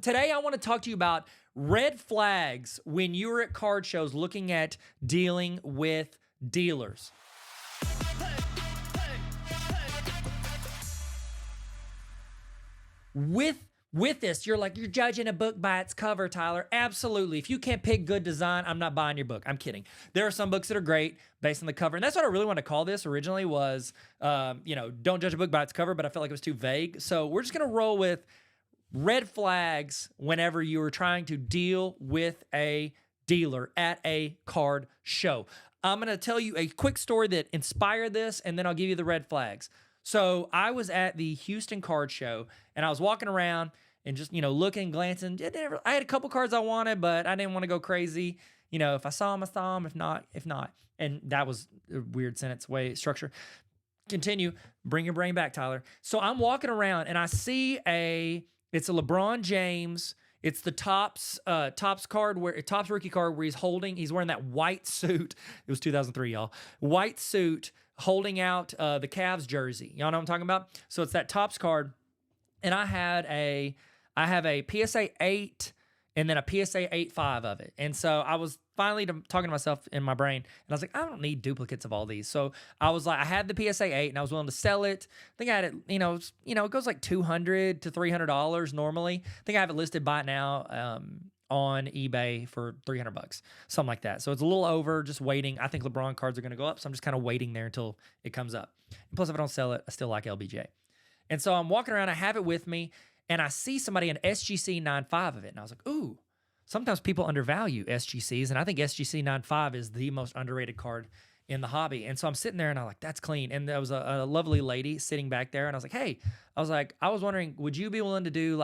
Today, I want to talk to you about red flags when you're at card shows looking at dealing with dealers. With this, you're judging a book by its cover, Tyler. Absolutely. If you can't pick good design, I'm not buying your book. I'm kidding. There are some books that are great based on the cover. And that's what I really want to call this originally was, don't judge a book by its cover, but I felt like it was too vague. So we're just going to roll with red flags whenever you are trying to deal with a dealer at a card show. I'm going to tell you a quick story that inspired this, and then I'll give you the red flags. So I was at the Houston card show, and I was walking around and just, looking, glancing. I had a couple cards I wanted, but I didn't want to go crazy. If I saw them, I saw them. If not. And that was a weird sentence way structure. Continue. Bring your brain back, Tyler. So I'm walking around, and I see it's a LeBron James. It's the Topps rookie card where he's wearing that white suit. It was 2003, y'all. White suit holding out the Cavs jersey. Y'all know what I'm talking about? So it's that Topps card. And I have a PSA 8 and then a PSA 8.5 of it. And so I was finally talking to myself in my brain, and I was like, I don't need duplicates of all these. So I was like, I had the PSA 8 and I was willing to sell it. I think I had it, it goes like $200 to $300 normally. I think I have it listed by now on eBay for $300, something like that. So it's a little over, just waiting. I think LeBron cards are going to go up, so I'm just kind of waiting there until it comes up. And plus, if I don't sell it, I still like LBJ. And so I'm walking around, I have it with me, and I see somebody an SGC 9.5 of it, and I was like, ooh. Sometimes people undervalue SGCs, and I think SGC 9.5 is the most underrated card in the hobby. And so I'm sitting there, and I'm like, that's clean. And there was a lovely lady sitting back there, and I was like, hey, I was wondering, would you be willing to do,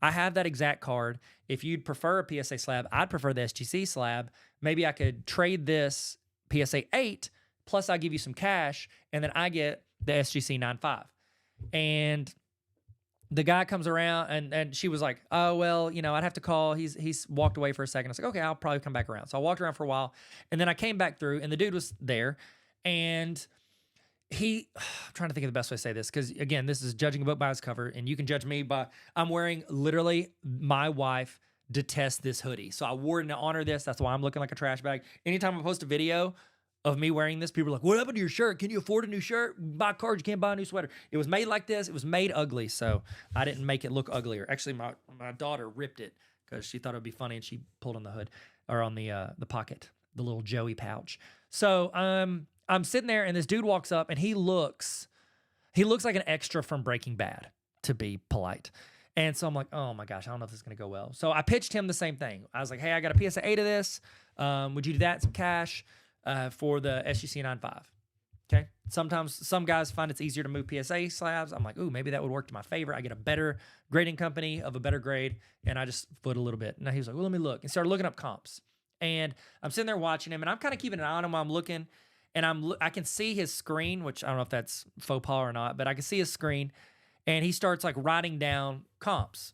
I have that exact card. If you'd prefer a PSA slab, I'd prefer the SGC slab. Maybe I could trade this PSA 8, plus I give you some cash, and then I get the SGC 9.5. And the guy comes around, and she was like, oh, well, I'd have to call. He's walked away for a second. I was like, okay, I'll probably come back around. So I walked around for a while, and then I came back through, and the dude was there, and I'm trying to think of the best way to say this, because, again, this is judging a book by its cover, and you can judge me by, I'm wearing, literally, my wife detests this hoodie. So I wore it to honor this. That's why I'm looking like a trash bag. Anytime I post a video of me wearing this, people are like, what happened to your shirt? Can you afford a new shirt? Buy cards, you can't buy a new sweater. It was made like this. It was made ugly, so I didn't make it look uglier. Actually, my daughter ripped it because she thought it would be funny, and she pulled on the hood, or on the pocket, the little Joey pouch. So I'm sitting there, and this dude walks up, and he looks like an extra from Breaking Bad, to be polite. And so I'm like, oh my gosh, I don't know if this is going to go well. So I pitched him the same thing. I was like, hey, I got a PSA 8 of this. Would you do that, some cash? For the SGC 9.5. Okay. Sometimes some guys find it's easier to move PSA slabs. I'm like, ooh, maybe that would work to my favor. I get a better grading company of a better grade, and I just foot a little bit. And he was like, well, let me look. And started looking up comps. And I'm sitting there watching him, and I'm kind of keeping an eye on him while I'm looking. And I can see his screen, which I don't know if that's faux pas or not, but I can see his screen. And he starts writing down comps,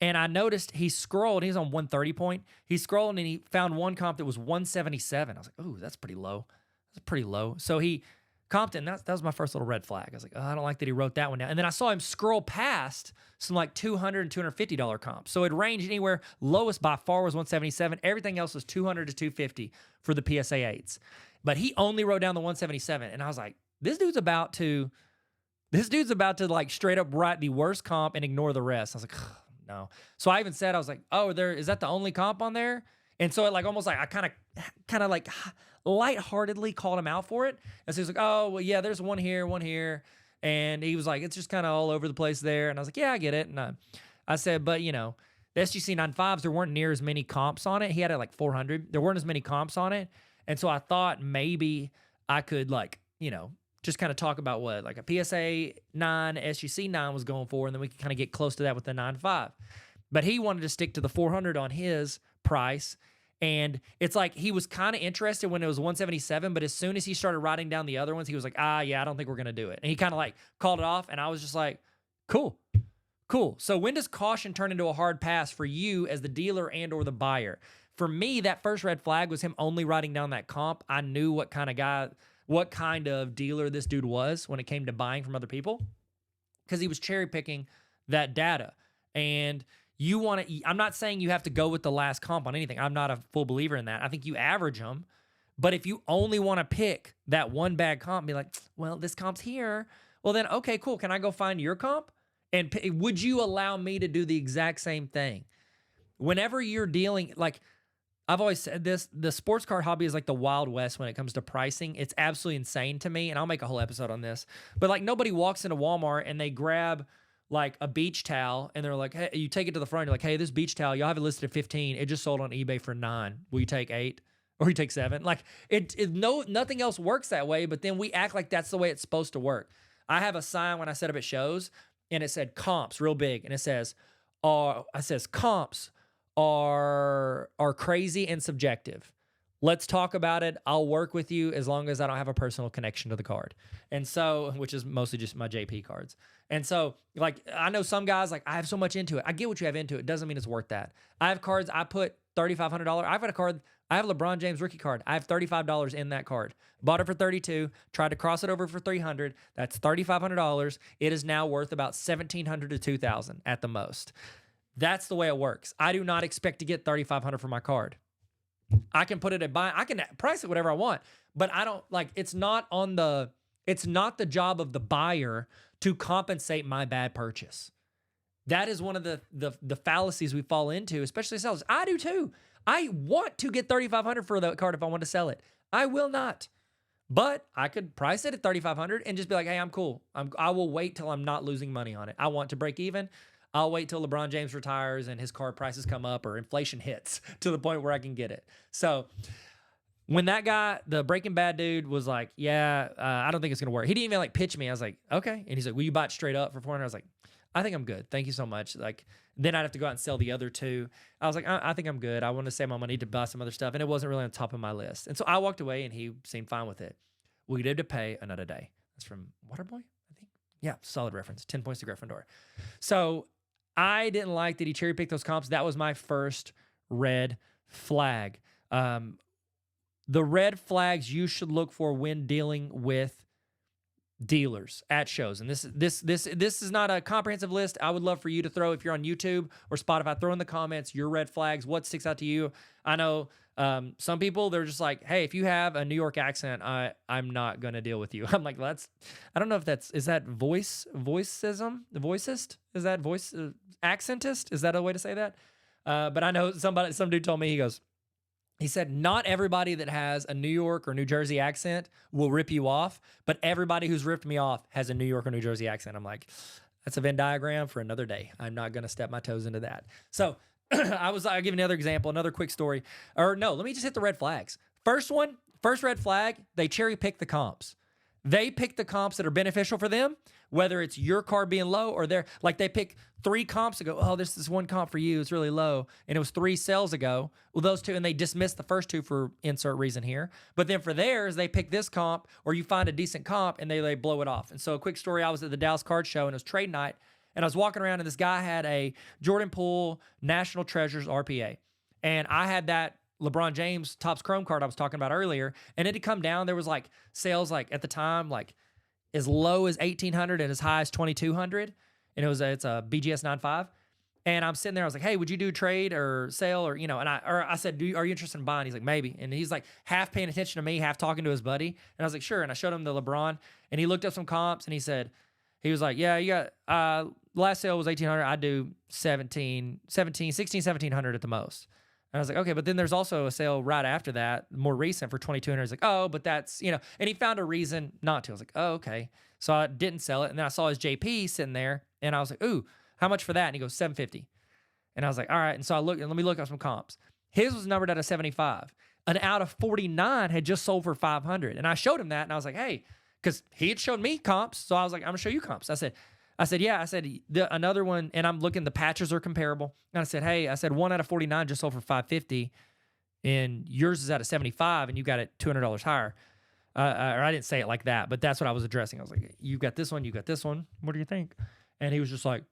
And I noticed he scrolled. He was on 130 point. He scrolled, and he found one comp that was 177. I was like, ooh, that's pretty low. That's pretty low. So he comped it, and that was my first little red flag. I was like, oh, I don't like that he wrote that one down. And then I saw him scroll past some $200 and $250 comps. So it ranged anywhere. Lowest by far was 177. Everything else was 200 to 250 for the PSA 8s. But he only wrote down the 177. And I was like, this dude's about to straight up write the worst comp and ignore the rest. I was like, ugh. No. So I even said, I was like, oh, is that the only comp on there? And so it almost I kind of lightheartedly called him out for it. And so he was like, oh, well, yeah, there's one here. And he was like, it's just kind of all over the place there. And I was like, yeah, I get it. And I said, but the SGC 9.5s, there weren't near as many comps on it. He had it 400. There weren't as many comps on it. And so I thought maybe I could just kind of talk about what a PSA 9, SGC 9 was going for, and then we could kind of get close to that with the 9.5. But he wanted to stick to the 400 on his price, and it's he was kind of interested when it was 177, but as soon as he started writing down the other ones, he was like, yeah, I don't think we're going to do it. And he kind of called it off, and I was just like, cool. So when does caution turn into a hard pass for you as the dealer and or the buyer? For me, that first red flag was him only writing down that comp. I knew what kind of dealer this dude was when it came to buying from other people, because he was cherry picking that data. And You want to, I'm not saying you have to go with the last comp on anything. I'm not a full believer in that. I think you average them. But if you only want to pick that one bad comp and be like, well, this comp's here, well then, okay, cool. Can I go find your comp? And would you allow me to do the exact same thing? Whenever you're dealing, like I've always said this, the sports card hobby is like the Wild West when it comes to pricing. It's absolutely insane to me. And I'll make a whole episode on this. But like nobody walks into Walmart and they grab like a beach towel and they're like, hey, you take it to the front. You're like, hey, this beach towel, y'all have it listed at 15. It just sold on eBay for 9. Will you take 8? Or you take 7? Like nothing else works that way. But then we act like that's the way it's supposed to work. I have a sign when I set up at shows and it said comps real big. And it says, comps are crazy and subjective. Let's talk about it. I'll work with you as long as I don't have a personal connection to the card. And so, which is mostly just my JP cards. And so, like, I know some guys, like, I have so much into it. I get what you have into it. Doesn't mean it's worth that. I have cards, I put $3,500. I've got a card, I have a LeBron James rookie card. I have $35 in that card. Bought it for $32, tried to cross it over for $300. That's $3,500. It is now worth about $1,700 to $2,000 at the most. That's the way it works. I do not expect to get $3,500 for my card. I can put it at buy. I can price it whatever I want, but I don't like. It's not the job of the buyer to compensate my bad purchase. That is one of the fallacies we fall into, especially sellers. I do too. I want to get $3,500 for the card if I want to sell it. I will not, but I could price it at $3,500 and just be like, hey, I'm cool. I will wait till I'm not losing money on it. I want to break even. I'll wait till LeBron James retires and his card prices come up or inflation hits to the point where I can get it. So when that guy, the Breaking Bad dude, was like, yeah, I don't think it's going to work. He didn't even like pitch me. I was like, okay. And he's like, will you buy it straight up for $400? I was like, I think I'm good. Thank you so much. Like, then I'd have to go out and sell the other 2. I was like, I think I'm good. I want to save my money to buy some other stuff. And it wasn't really on top of my list. And so I walked away and he seemed fine with it. We did to pay another day. That's from Waterboy, I think. Yeah, solid reference. 10 points to Gryffindor. So I didn't like that he cherry picked those comps. That was my first red flag. The red flags you should look for when dealing with dealers at shows. And this is not a comprehensive list. I would love for you to throw, if you're on YouTube or Spotify, throw in the comments your red flags. What sticks out to you? I know some people, they're just like, hey, if you have a New York accent, I'm not going to deal with you. I'm like, I don't know if is that voicism? The voicist? Is that voice accentist? Is that a way to say that? But I know some dude told me, he said, not everybody that has a New York or New Jersey accent will rip you off, but everybody who's ripped me off has a New York or New Jersey accent. I'm like, that's a Venn diagram for another day. I'm not going to step my toes into that. So I'll give another example, another quick story. Or no, let me just hit the red flags. First red flag, they cherry pick the comps. They pick the comps that are beneficial for them, whether it's your card being low or they pick 3 comps to go, oh, this is one comp for you. It's really low. And it was 3 sales ago. Well, those 2, and they dismissed the first 2 for insert reason here. But then for theirs, they pick this comp, or you find a decent comp and they blow it off. And so a quick story, I was at the Dallas Card Show and it was trade night. And I was walking around and this guy had a Jordan Poole National Treasures RPA. And I had that LeBron James Topps Chrome card I was talking about earlier. And it had come down. There was like sales like at the time, like as low as 1,800 and as high as 2,200. And it's a BGS 9.5. And I'm sitting there, I was like, hey, would you do trade or sale? Or, and I said, are you interested in buying? He's like, maybe. And he's like half paying attention to me, half talking to his buddy. And I was like, sure. And I showed him the LeBron and he looked up some comps and he was like, yeah, you got, last sale was 1,800. I do 1,700 at the most. And I was like, okay, but then there's also a sale right after that, more recent for 2,200. He's like, oh, but that's, and he found a reason not to. I was like, oh, okay. So I didn't sell it. And then I saw his JP sitting there and I was like, ooh, how much for that? And he goes, 750. And I was like, all right. And so let me look up some comps. His was numbered out of 75. An out of 49 had just sold for 500. And I showed him that. And I was like, hey, because he had shown me comps. So I was like, I'm going to show you comps. I said, yeah. I said, another one, and I'm looking, the patches are comparable. And I said, hey, 1 out of 49 just sold for 550, and yours is out of 75, and you got it $200 higher. Or I didn't say it like that, but that's what I was addressing. I was like, you got this one, you got this one. What do you think? And he was just like,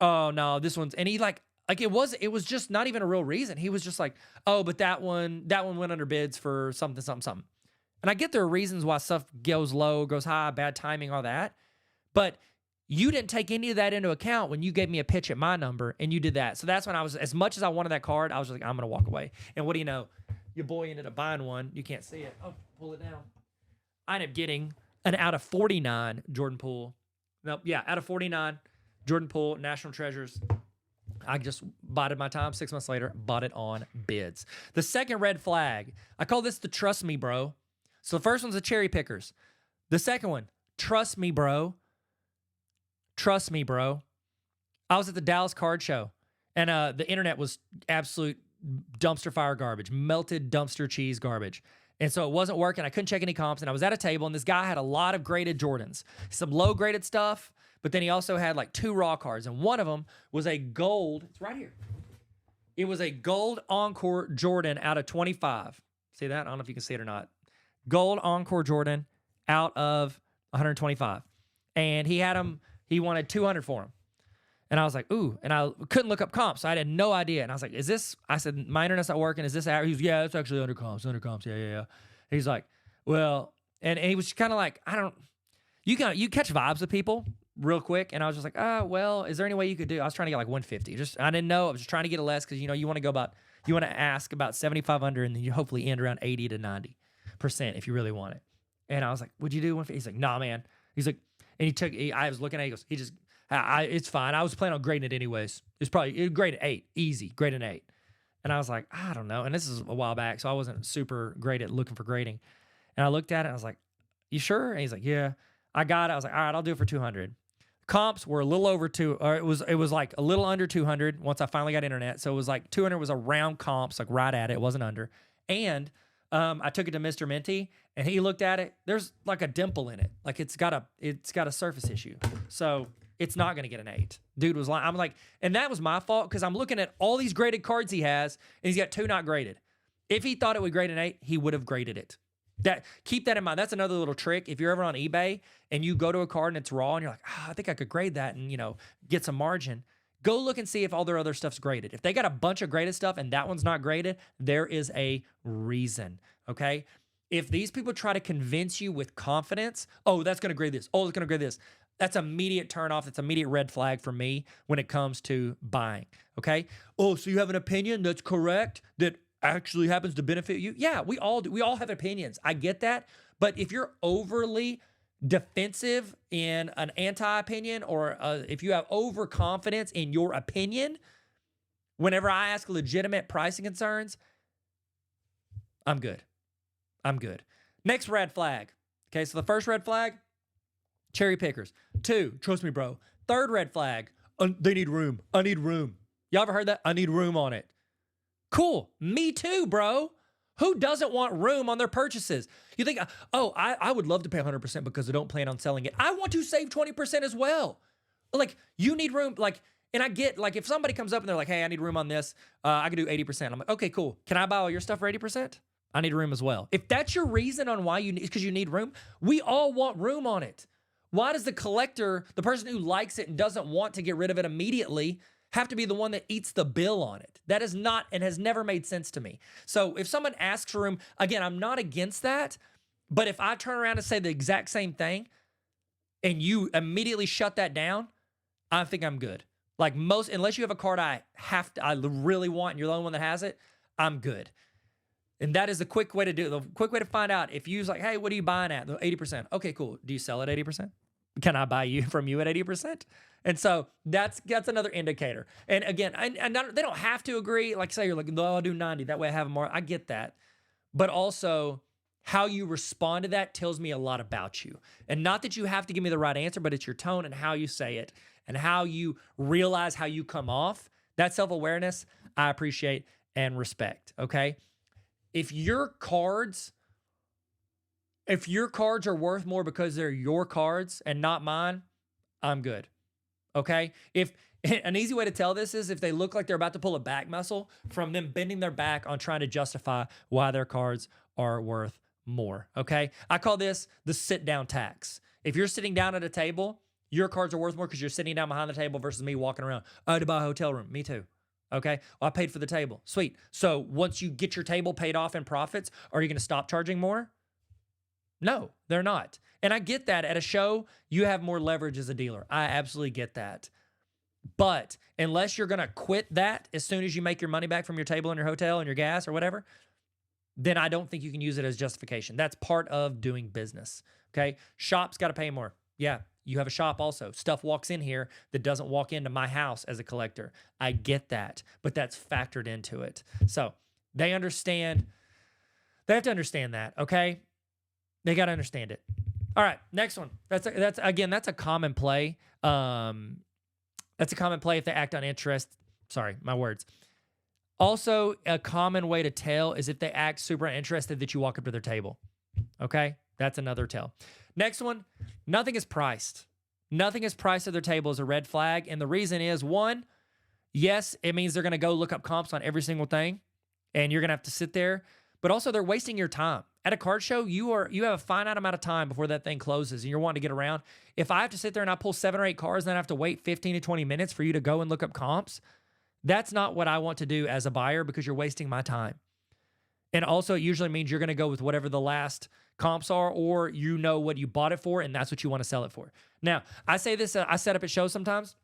oh, no, this one's, and he like it was just not even a real reason. He was just like, oh, but that one went under bids for something. And I get there are reasons why stuff goes low, goes high, bad timing, all that. But You didn't take any of that into account when you gave me a pitch at my number and you did that. So that's when I was, as much as I wanted that card, I was like, I'm going to walk away. And what do you know? Your boy ended up buying one. You can't see it. Oh, pull it down. I ended up getting an out of 49 Jordan Poole. Nope, yeah, out of 49 Jordan Poole, National Treasures. I just bought it my time. 6 months later, bought it on bids. The second red flag, I call this the trust me, bro. So the first one's the cherry pickers. The second one, trust me, bro. Trust me, bro. I was at the Dallas Card Show, and the internet was absolute dumpster fire garbage, melted dumpster cheese garbage. And so it wasn't working. I couldn't check any comps, and I was at a table, and this guy had a lot of graded Jordans, some low-graded stuff, but then he also had like 2 raw cards, and one of them was a gold. It's right here. It was a gold Encore Jordan out of 25. See that? I don't know if you can see it or not. Gold Encore Jordan out of 125. And he had him, he wanted 200 for him. And I was like, ooh, and I couldn't look up comps, so I had no idea. And I was like, is this, I said, my internet's not working. Is this out? He was, yeah, it's actually under comps, yeah. He's like, well, and he was kind of like, you catch vibes with people real quick. And I was just like, well, is there any way you could do? I was trying to get like 150. I didn't know. I was just trying to get a less because, you want to go about, you want to ask about 75 under, and then you hopefully end around 80 to 90% if you really want it. And I was like, would you do 150? He's like, nah, man. He's like, and I was looking at it, he goes, it's fine. I was planning on grading it anyways. It's probably grade at 8, easy, grade an 8. And I was like, I don't know. And this is a while back, so I wasn't super great at looking for grading. And I looked at it, and I was like, you sure? And he's like, yeah, I got it. I was like, all right, I'll do it for 200. Comps were a little over it was like a little under 200 once I finally got internet. So it was like 200 was around comps, like right at it. It wasn't under. And I took it to Mr. Minty, and he looked at it. There's like a dimple in it. Like it's got a surface issue. So it's not going to get an 8. Dude was like, I'm like, and that was my fault because I'm looking at all these graded cards he has, and he's got 2 not graded. If he thought it would grade an 8, he would have graded it. Keep that in mind. That's another little trick. If you're ever on eBay and you go to a card and it's raw and you're like, I think I could grade that and, get some margin, go look and see if all their other stuff's graded. If they got a bunch of graded stuff and that one's not graded, there is a reason, okay? If these people try to convince you with confidence, oh, that's going to grade this. Oh, it's going to grade this. That's immediate turn off. It's immediate red flag for me when it comes to buying, okay? Oh, so you have an opinion that's correct that actually happens to benefit you? Yeah, we all do. We all have opinions. I get that. But if you're overly defensive in an anti-opinion or if you have overconfidence in your opinion, whenever I ask legitimate pricing concerns, I'm good. Next red flag. Okay, so the first red flag, cherry pickers. 2, trust me, bro. Third red flag, they need room. I need room. Y'all ever heard that? I need room on it. Cool. Me too, bro. Who doesn't want room on their purchases? You think, I would love to pay 100% because I don't plan on selling it. I want to save 20% as well. Like, you need room. Like, and I get, like, if somebody comes up and they're like, hey, I need room on this, I can do 80%. I'm like, okay, cool. Can I buy all your stuff for 80%? I need room as well. If that's your reason on why you need, because you need room, we all want room on it. Why does the collector, the person who likes it and doesn't want to get rid of it immediately, have to be the one that eats the bill on it? That is not and has never made sense to me. So if someone asks for room, again, I'm not against that, but if I turn around and say the exact same thing and you immediately shut that down, I think I'm good. Like unless you have a card I really want and you're the only one that has it, I'm good. And that is the quick way to do it. The quick way to find out if you're like, hey, what are you buying at? 80%. Okay, cool. Do you sell at 80%? Can I buy from you at 80%? And so that's another indicator. And again, they don't have to agree. Like say you're like, no, I'll do 90. That way I have more. I get that. But also how you respond to that tells me a lot about you. And not that you have to give me the right answer, but it's your tone and how you say it and how you realize how you come off. That self-awareness, I appreciate and respect, okay? If your cards are worth more because they're your cards and not mine, I'm good. Okay? If an easy way to tell this is if they look like they're about to pull a back muscle from them bending their back on trying to justify why their cards are worth more. Okay? I call this the sit down tax. If you're sitting down at a table, your cards are worth more because you're sitting down behind the table versus me walking around. I had to buy a hotel room. Me too. Okay. Well, I paid for the table. Sweet. So once you get your table paid off in profits, are you going to stop charging more? No, they're not. And I get that at a show, you have more leverage as a dealer. I absolutely get that. But unless you're going to quit that as soon as you make your money back from your table and your hotel and your gas or whatever, then I don't think you can use it as justification. That's part of doing business. Okay. Shop's got to pay more. Yeah. You have a shop also. Stuff walks in here that doesn't walk into my house as a collector. I get that, but that's factored into it. So they understand. They have to understand that. Okay. They got to understand it. All right. Next one. That's a common play. That's a common play if they act on interest. Sorry, my words. Also, a common way to tell is if they act super interested that you walk up to their table. Okay? That's another tell. Next one, nothing is priced. Nothing is priced at their table is a red flag. And the reason is, one, yes, it means they're going to go look up comps on every single thing, and you're going to have to sit there. But also, they're wasting your time. At a card show, you have a finite amount of time before that thing closes, and you're wanting to get around. If I have to sit there and I pull 7 or 8 cards, then I have to wait 15 to 20 minutes for you to go and look up comps, that's not what I want to do as a buyer because you're wasting my time. And also, it usually means you're going to go with whatever the last comps are, or you know what you bought it for, and that's what you want to sell it for. Now, I say this, I set up at shows sometimes.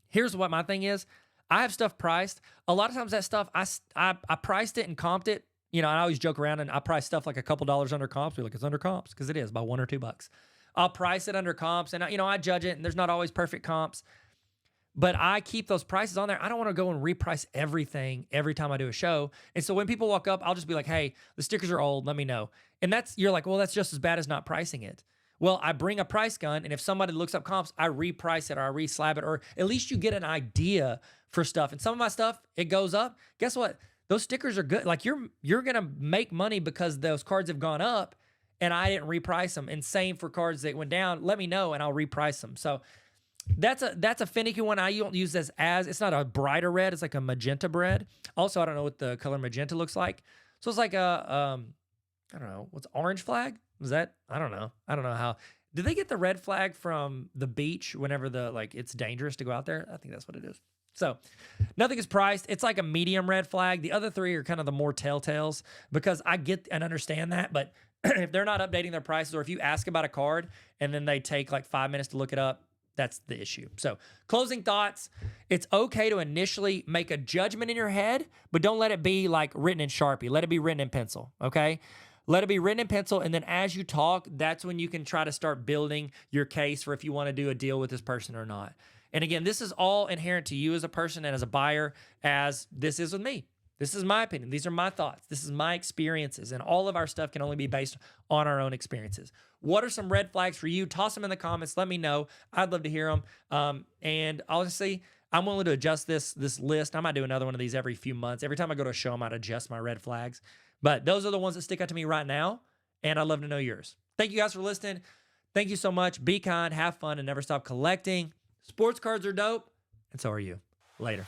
Here's what my thing is. I have stuff priced. A lot of times that stuff, I priced it and comped it. You know, I always joke around and I price stuff like a couple dollars under comps. We're like, it's under comps because it is by $1 or $2. I'll price it under comps and, I judge it, and there's not always perfect comps, but I keep those prices on there. I don't want to go and reprice everything every time I do a show. And so when people walk up, I'll just be like, hey, the stickers are old. Let me know. And you're like, well, that's just as bad as not pricing it. Well, I bring a price gun, and if somebody looks up comps, I reprice it or I reslab it, or at least you get an idea for stuff. And some of my stuff, it goes up. Guess what? Those stickers are good. Like you're going to make money because those cards have gone up and I didn't reprice them. And same for cards that went down. Let me know and I'll reprice them. So that's a finicky one. I don't use this it's not a brighter red. It's like a magenta red. Also, I don't know what the color magenta looks like. So it's like I don't know. What's orange flag? Was that? I don't know. I don't know how. Did they get the red flag from the beach whenever it's dangerous to go out there? I think that's what it is. So nothing is priced. It's like a medium red flag. The other 3 are kind of the more telltales because I get and understand that. But if they're not updating their prices, or if you ask about a card and then they take like 5 minutes to look it up, that's the issue. So closing thoughts, it's okay to initially make a judgment in your head, but don't let it be like written in Sharpie. Let it be written in pencil, okay? Let it be written in pencil, and then as you talk, that's when you can try to start building your case for if you want to do a deal with this person or not. And again, this is all inherent to you as a person and as a buyer, as this is with me. This is my opinion. These are my thoughts. This is my experiences. And all of our stuff can only be based on our own experiences. What are some red flags for you? Toss them in the comments. Let me know. I'd love to hear them. And honestly, I'm willing to adjust this list. I might do another one of these every few months. Every time I go to a show, I might adjust my red flags. But those are the ones that stick out to me right now. And I'd love to know yours. Thank you guys for listening. Thank you so much. Be kind, have fun, and never stop collecting. Sports cards are dope, and so are you. Later.